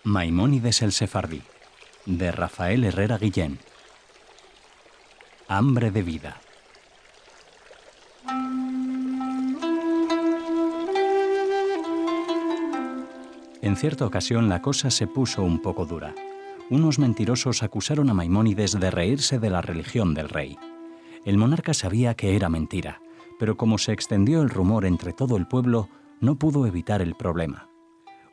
Maimónides el Sefardí, de Rafael Herrera Guillén. Hambre de vida. En cierta ocasión la cosa se puso un poco dura. Unos mentirosos acusaron a Maimónides de reírse de la religión del rey. El monarca sabía que era mentira, pero como se extendió el rumor entre todo el pueblo, no pudo evitar el problema.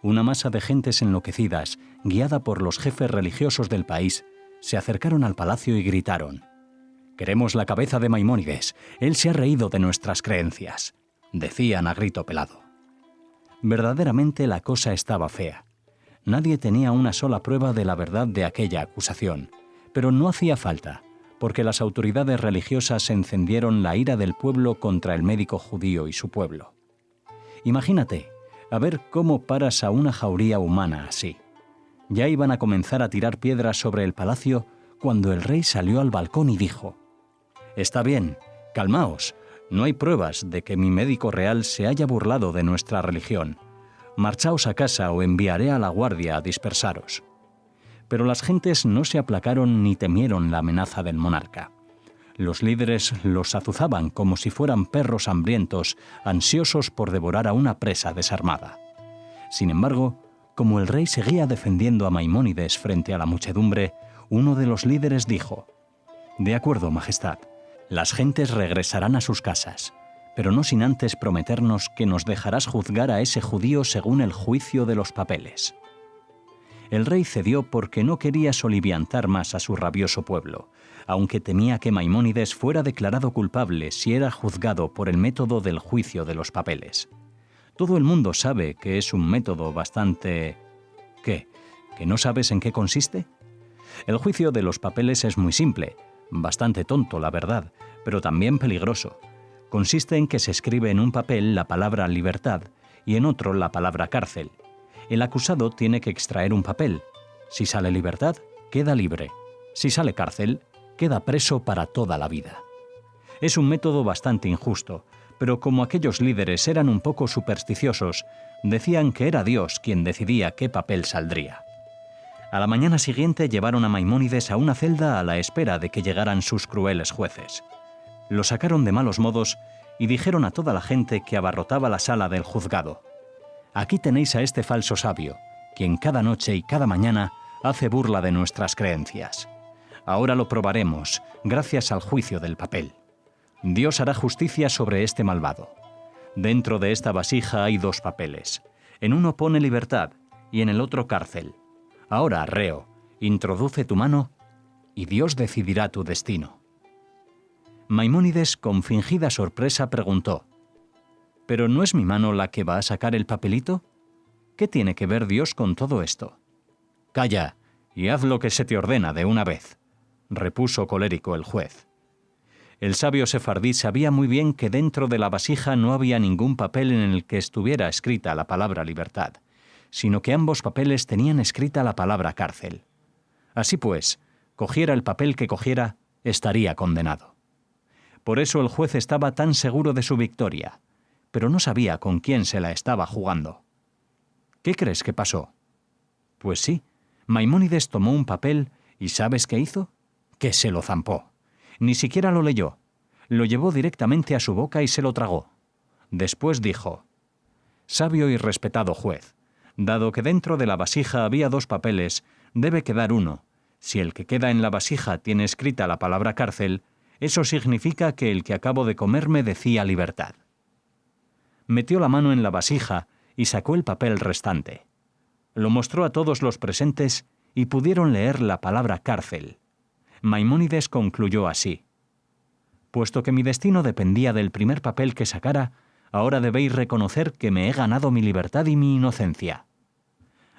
Una masa de gentes enloquecidas, guiada por los jefes religiosos del país, se acercaron al palacio y gritaron: «Queremos la cabeza de Maimónides, él se ha reído de nuestras creencias», decían a grito pelado. Verdaderamente la cosa estaba fea. Nadie tenía una sola prueba de la verdad de aquella acusación, pero no hacía falta, porque las autoridades religiosas encendieron la ira del pueblo contra el médico judío y su pueblo. Imagínate, a ver cómo paras a una jauría humana así. Ya iban a comenzar a tirar piedras sobre el palacio cuando el rey salió al balcón y dijo: «Está bien, calmaos, no hay pruebas de que mi médico real se haya burlado de nuestra religión. Marchaos a casa o enviaré a la guardia a dispersaros». Pero las gentes no se aplacaron ni temieron la amenaza del monarca. Los líderes los azuzaban como si fueran perros hambrientos, ansiosos por devorar a una presa desarmada. Sin embargo, como el rey seguía defendiendo a Maimónides frente a la muchedumbre, uno de los líderes dijo: «De acuerdo, Majestad, las gentes regresarán a sus casas, pero no sin antes prometernos que nos dejarás juzgar a ese judío según el juicio de los papeles». El rey cedió porque no quería soliviantar más a su rabioso pueblo, aunque temía que Maimónides fuera declarado culpable si era juzgado por el método del juicio de los papeles. Todo el mundo sabe que es un método bastante... ¿Qué? ¿Que no sabes en qué consiste? El juicio de los papeles es muy simple, bastante tonto, la verdad, pero también peligroso. Consiste en que se escribe en un papel la palabra libertad y en otro la palabra cárcel. El acusado tiene que extraer un papel. Si sale libertad, queda libre. Si sale cárcel, queda preso para toda la vida. Es un método bastante injusto, pero como aquellos líderes eran un poco supersticiosos, decían que era Dios quien decidía qué papel saldría. A la mañana siguiente llevaron a Maimónides a una celda a la espera de que llegaran sus crueles jueces. Lo sacaron de malos modos y dijeron a toda la gente que abarrotaba la sala del juzgado: «Aquí tenéis a este falso sabio, quien cada noche y cada mañana hace burla de nuestras creencias. Ahora lo probaremos, gracias al juicio del papel. Dios hará justicia sobre este malvado. Dentro de esta vasija hay dos papeles. En uno pone libertad y en el otro cárcel. Ahora, reo, introduce tu mano y Dios decidirá tu destino». Maimónides, con fingida sorpresa, preguntó: «¿Pero no es mi mano la que va a sacar el papelito? ¿Qué tiene que ver Dios con todo esto?» «Calla, y haz lo que se te ordena de una vez», repuso colérico el juez. El sabio sefardí sabía muy bien que dentro de la vasija no había ningún papel en el que estuviera escrita la palabra libertad, sino que ambos papeles tenían escrita la palabra cárcel. Así pues, cogiera el papel que cogiera, estaría condenado. Por eso el juez estaba tan seguro de su victoria, pero no sabía con quién se la estaba jugando. ¿Qué crees que pasó? Pues sí, Maimónides tomó un papel y ¿sabes qué hizo? Que se lo zampó. Ni siquiera lo leyó. Lo llevó directamente a su boca y se lo tragó. Después dijo: «Sabio y respetado juez, dado que dentro de la vasija había dos papeles, debe quedar uno. Si el que queda en la vasija tiene escrita la palabra cárcel, eso significa que el que acabo de comerme decía libertad». Metió la mano en la vasija y sacó el papel restante. Lo mostró a todos los presentes y pudieron leer la palabra cárcel. Maimónides concluyó así: «Puesto que mi destino dependía del primer papel que sacara, ahora debéis reconocer que me he ganado mi libertad y mi inocencia».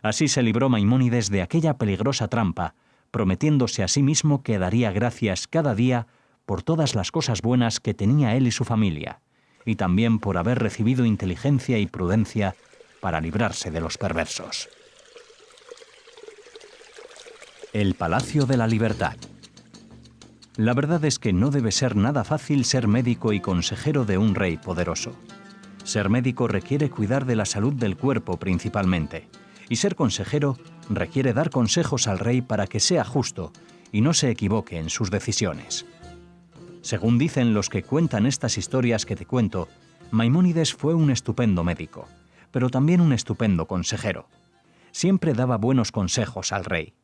Así se libró Maimónides de aquella peligrosa trampa, prometiéndose a sí mismo que daría gracias cada día por todas las cosas buenas que tenía él y su familia, y también por haber recibido inteligencia y prudencia para librarse de los perversos. El Palacio de la Libertad. La verdad es que no debe ser nada fácil ser médico y consejero de un rey poderoso. Ser médico requiere cuidar de la salud del cuerpo principalmente, y ser consejero requiere dar consejos al rey para que sea justo y no se equivoque en sus decisiones. Según dicen los que cuentan estas historias que te cuento, Maimónides fue un estupendo médico, pero también un estupendo consejero. Siempre daba buenos consejos al rey.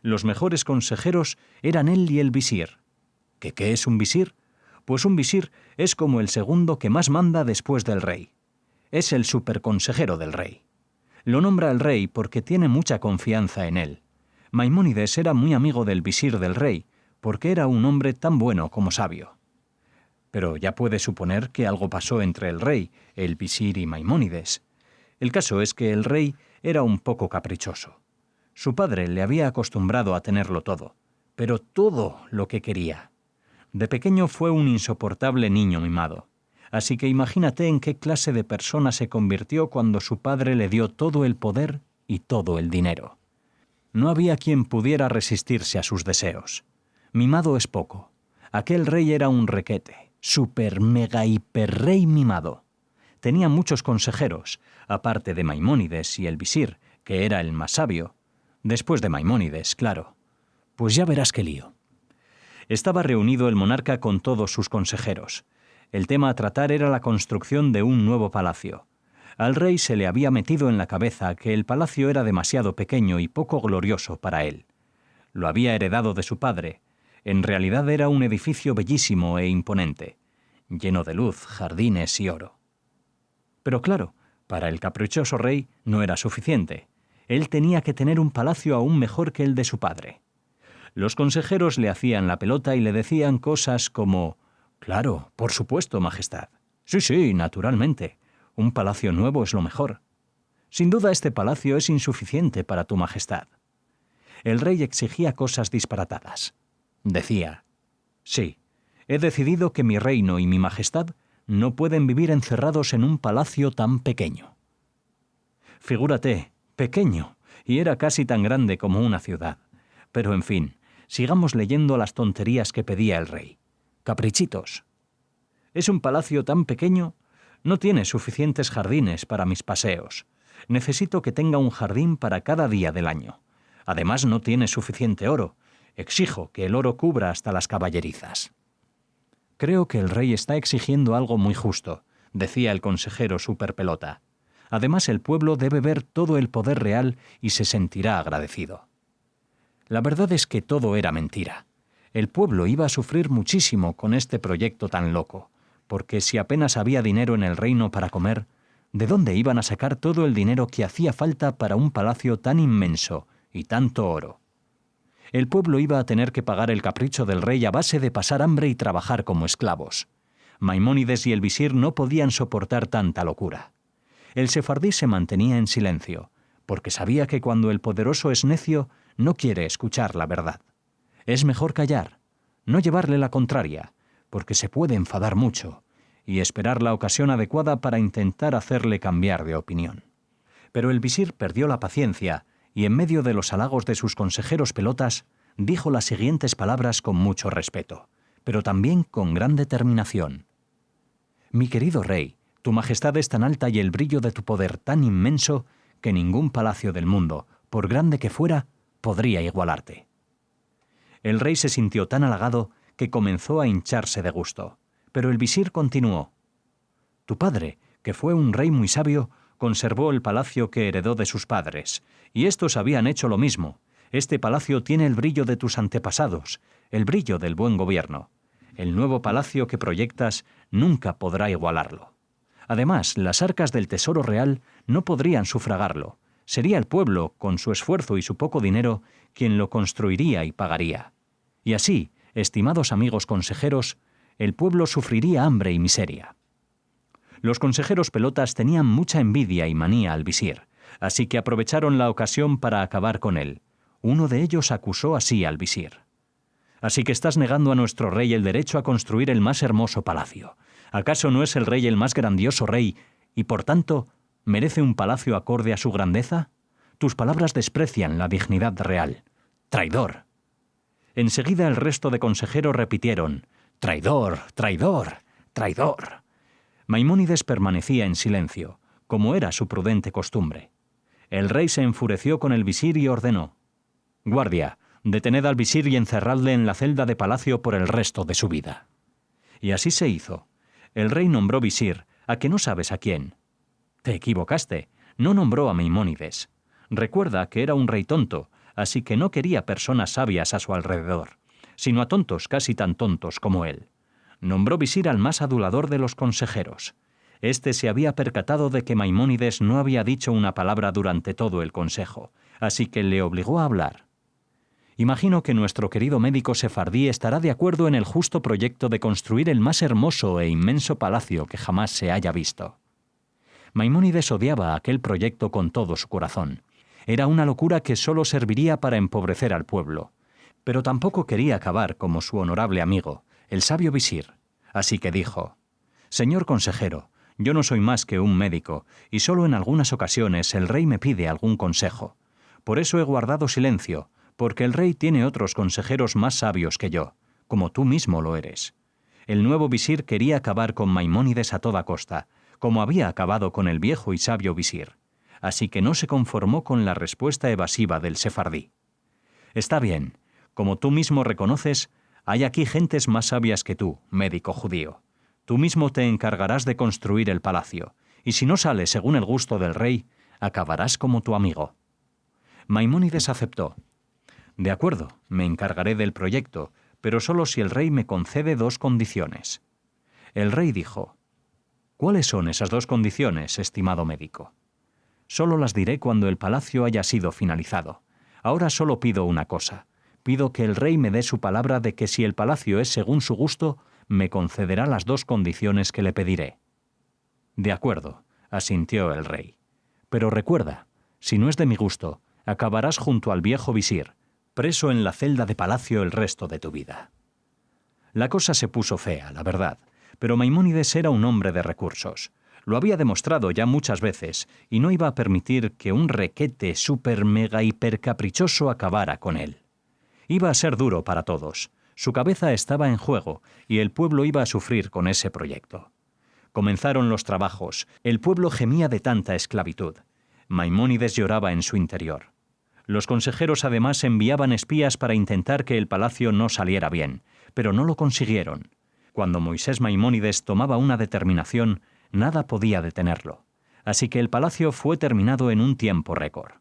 Los mejores consejeros eran él y el visir. ¿Qué es un visir? Pues un visir es como el segundo que más manda después del rey. Es el superconsejero del rey. Lo nombra el rey porque tiene mucha confianza en él. Maimónides era muy amigo del visir del rey, porque era un hombre tan bueno como sabio. Pero ya puedes suponer que algo pasó entre el rey, el visir y Maimónides. El caso es que el rey era un poco caprichoso. Su padre le había acostumbrado a tenerlo todo, pero todo lo que quería. De pequeño fue un insoportable niño mimado. Así que imagínate en qué clase de persona se convirtió cuando su padre le dio todo el poder y todo el dinero. No había quien pudiera resistirse a sus deseos. Mimado es poco. Aquel rey era un requete, super mega hiper rey mimado. Tenía muchos consejeros, aparte de Maimónides y el visir, que era el más sabio. Después de Maimónides, claro. Pues ya verás qué lío. Estaba reunido el monarca con todos sus consejeros. El tema a tratar era la construcción de un nuevo palacio. Al rey se le había metido en la cabeza que el palacio era demasiado pequeño y poco glorioso para él. Lo había heredado de su padre. En realidad era un edificio bellísimo e imponente, lleno de luz, jardines y oro. Pero claro, para el caprichoso rey no era suficiente. Él tenía que tener un palacio aún mejor que el de su padre. Los consejeros le hacían la pelota y le decían cosas como: «Claro, por supuesto, Majestad. Sí, naturalmente. Un palacio nuevo es lo mejor. Sin duda este palacio es insuficiente para tu Majestad». El rey exigía cosas disparatadas. Decía: «Sí, he decidido que mi reino y mi Majestad no pueden vivir encerrados en un palacio tan pequeño». Figúrate, pequeño, y era casi tan grande como una ciudad. Pero en fin, sigamos leyendo las tonterías que pedía el rey. Caprichitos. «Es un palacio tan pequeño, no tiene suficientes jardines para mis paseos. Necesito que tenga un jardín para cada día del año. Además no tiene suficiente oro. Exijo que el oro cubra hasta las caballerizas». «Creo que el rey está exigiendo algo muy justo», decía el consejero superpelota. «Además el pueblo debe ver todo el poder real y se sentirá agradecido». La verdad es que todo era mentira. El pueblo iba a sufrir muchísimo con este proyecto tan loco, porque si apenas había dinero en el reino para comer, ¿de dónde iban a sacar todo el dinero que hacía falta para un palacio tan inmenso y tanto oro? El pueblo iba a tener que pagar el capricho del rey a base de pasar hambre y trabajar como esclavos. Maimónides y el visir no podían soportar tanta locura. El sefardí se mantenía en silencio, porque sabía que cuando el poderoso es necio, no quiere escuchar la verdad. Es mejor callar, no llevarle la contraria, porque se puede enfadar mucho, y esperar la ocasión adecuada para intentar hacerle cambiar de opinión. Pero el visir perdió la paciencia y en medio de los halagos de sus consejeros pelotas, dijo las siguientes palabras con mucho respeto, pero también con gran determinación. «Mi querido rey, tu majestad es tan alta y el brillo de tu poder tan inmenso que ningún palacio del mundo, por grande que fuera, podría igualarte». El rey se sintió tan halagado que comenzó a hincharse de gusto, pero el visir continuó: «Tu padre, que fue un rey muy sabio, conservó el palacio que heredó de sus padres, y estos habían hecho lo mismo. Este palacio tiene el brillo de tus antepasados, el brillo del buen gobierno. El nuevo palacio que proyectas nunca podrá igualarlo. Además, las arcas del tesoro real no podrían sufragarlo. Sería el pueblo, con su esfuerzo y su poco dinero, quien lo construiría y pagaría. Y así, estimados amigos consejeros, el pueblo sufriría hambre y miseria». Los consejeros pelotas tenían mucha envidia y manía al visir, así que aprovecharon la ocasión para acabar con él. Uno de ellos acusó así al visir: «Así que estás negando a nuestro rey el derecho a construir el más hermoso palacio. ¿Acaso no es el rey el más grandioso rey y, por tanto, merece un palacio acorde a su grandeza? Tus palabras desprecian la dignidad real. ¡Traidor!». Enseguida el resto de consejeros repitieron: «¡Traidor, traidor, traidor!». Maimónides permanecía en silencio, como era su prudente costumbre. El rey se enfureció con el visir y ordenó: «Guardia, detened al visir y encerradle en la celda de palacio por el resto de su vida». Y así se hizo. El rey nombró visir, a que no sabes a quién. Te equivocaste, no nombró a Maimónides. Recuerda que era un rey tonto, así que no quería personas sabias a su alrededor, sino a tontos casi tan tontos como él. Nombró visir al más adulador de los consejeros. Este se había percatado de que Maimónides no había dicho una palabra durante todo el consejo, así que le obligó a hablar. Imagino que nuestro querido médico sefardí estará de acuerdo en el justo proyecto de construir el más hermoso e inmenso palacio que jamás se haya visto. Maimónides odiaba aquel proyecto con todo su corazón. Era una locura que solo serviría para empobrecer al pueblo. Pero tampoco quería acabar como su honorable amigo, el sabio visir. Así que dijo: «Señor consejero, yo no soy más que un médico, y solo en algunas ocasiones el rey me pide algún consejo. Por eso he guardado silencio, porque el rey tiene otros consejeros más sabios que yo, como tú mismo lo eres». El nuevo visir quería acabar con Maimónides a toda costa, como había acabado con el viejo y sabio visir. Así que no se conformó con la respuesta evasiva del sefardí. «Está bien. Como tú mismo reconoces, hay aquí gentes más sabias que tú, médico judío. Tú mismo te encargarás de construir el palacio, y si no sale según el gusto del rey, acabarás como tu amigo». Maimónides aceptó. «De acuerdo, me encargaré del proyecto, pero solo si el rey me concede 2 condiciones». El rey dijo: «¿Cuáles son esas 2 condiciones, estimado médico?». «Solo las diré cuando el palacio haya sido finalizado. Ahora solo pido una cosa. Pido que el rey me dé su palabra de que si el palacio es según su gusto, me concederá las 2 condiciones que le pediré». «De acuerdo», asintió el rey. «Pero recuerda, si no es de mi gusto, acabarás junto al viejo visir, preso en la celda de palacio el resto de tu vida». La cosa se puso fea, la verdad, pero Maimónides era un hombre de recursos. Lo había demostrado ya muchas veces y no iba a permitir que un requete súper mega hiper caprichoso acabara con él. Iba a ser duro para todos. Su cabeza estaba en juego y el pueblo iba a sufrir con ese proyecto. Comenzaron los trabajos. El pueblo gemía de tanta esclavitud. Maimónides lloraba en su interior. Los consejeros además enviaban espías para intentar que el palacio no saliera bien, pero no lo consiguieron. Cuando Moisés Maimónides tomaba una determinación, nada podía detenerlo. Así que el palacio fue terminado en un tiempo récord.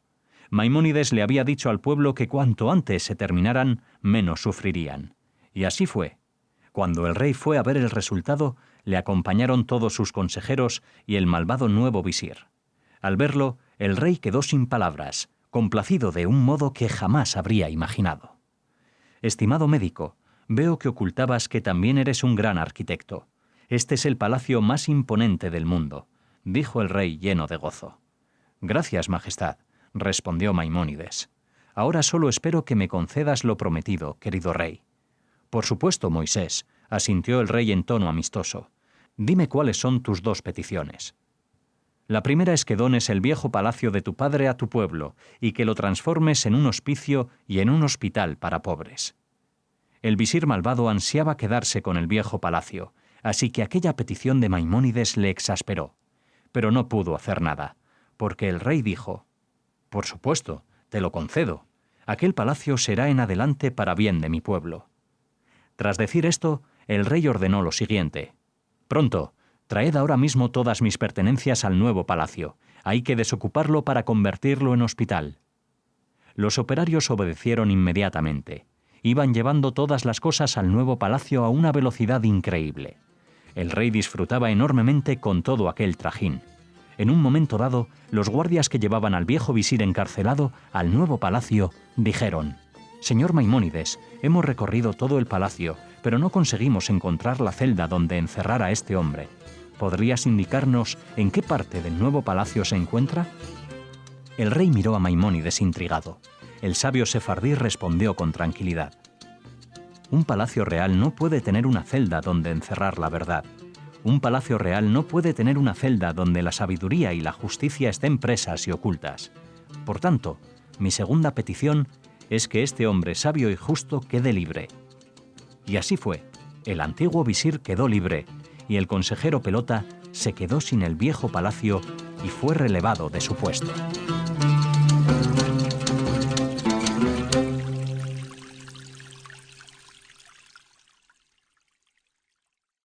Maimónides le había dicho al pueblo que cuanto antes se terminaran, menos sufrirían. Y así fue. Cuando el rey fue a ver el resultado, le acompañaron todos sus consejeros y el malvado nuevo visir. Al verlo, el rey quedó sin palabras, complacido de un modo que jamás habría imaginado. «Estimado médico, veo que ocultabas que también eres un gran arquitecto. Este es el palacio más imponente del mundo», dijo el rey lleno de gozo. «Gracias, majestad», respondió Maimónides. «Ahora solo espero que me concedas lo prometido, querido rey». «Por supuesto, Moisés», asintió el rey en tono amistoso. «Dime cuáles son tus 2 peticiones». «La primera es que dones el viejo palacio de tu padre a tu pueblo y que lo transformes en un hospicio y en un hospital para pobres». El visir malvado ansiaba quedarse con el viejo palacio, así que aquella petición de Maimónides le exasperó. Pero no pudo hacer nada, porque el rey dijo: «Por supuesto, te lo concedo. Aquel palacio será en adelante para bien de mi pueblo». Tras decir esto, el rey ordenó lo siguiente: «Pronto, traed ahora mismo todas mis pertenencias al nuevo palacio. Hay que desocuparlo para convertirlo en hospital». Los operarios obedecieron inmediatamente. Iban llevando todas las cosas al nuevo palacio a una velocidad increíble. El rey disfrutaba enormemente con todo aquel trajín. En un momento dado, los guardias que llevaban al viejo visir encarcelado al nuevo palacio dijeron: «Señor Maimónides, hemos recorrido todo el palacio, pero no conseguimos encontrar la celda donde encerrar a este hombre. ¿Podrías indicarnos en qué parte del nuevo palacio se encuentra?». El rey miró a Maimónides intrigado. El sabio sefardí respondió con tranquilidad: «Un palacio real no puede tener una celda donde encerrar la verdad. Un palacio real no puede tener una celda donde la sabiduría y la justicia estén presas y ocultas. Por tanto, mi segunda petición es que este hombre sabio y justo quede libre». Y así fue. El antiguo visir quedó libre, y el consejero Pelota se quedó sin el viejo palacio y fue relevado de su puesto.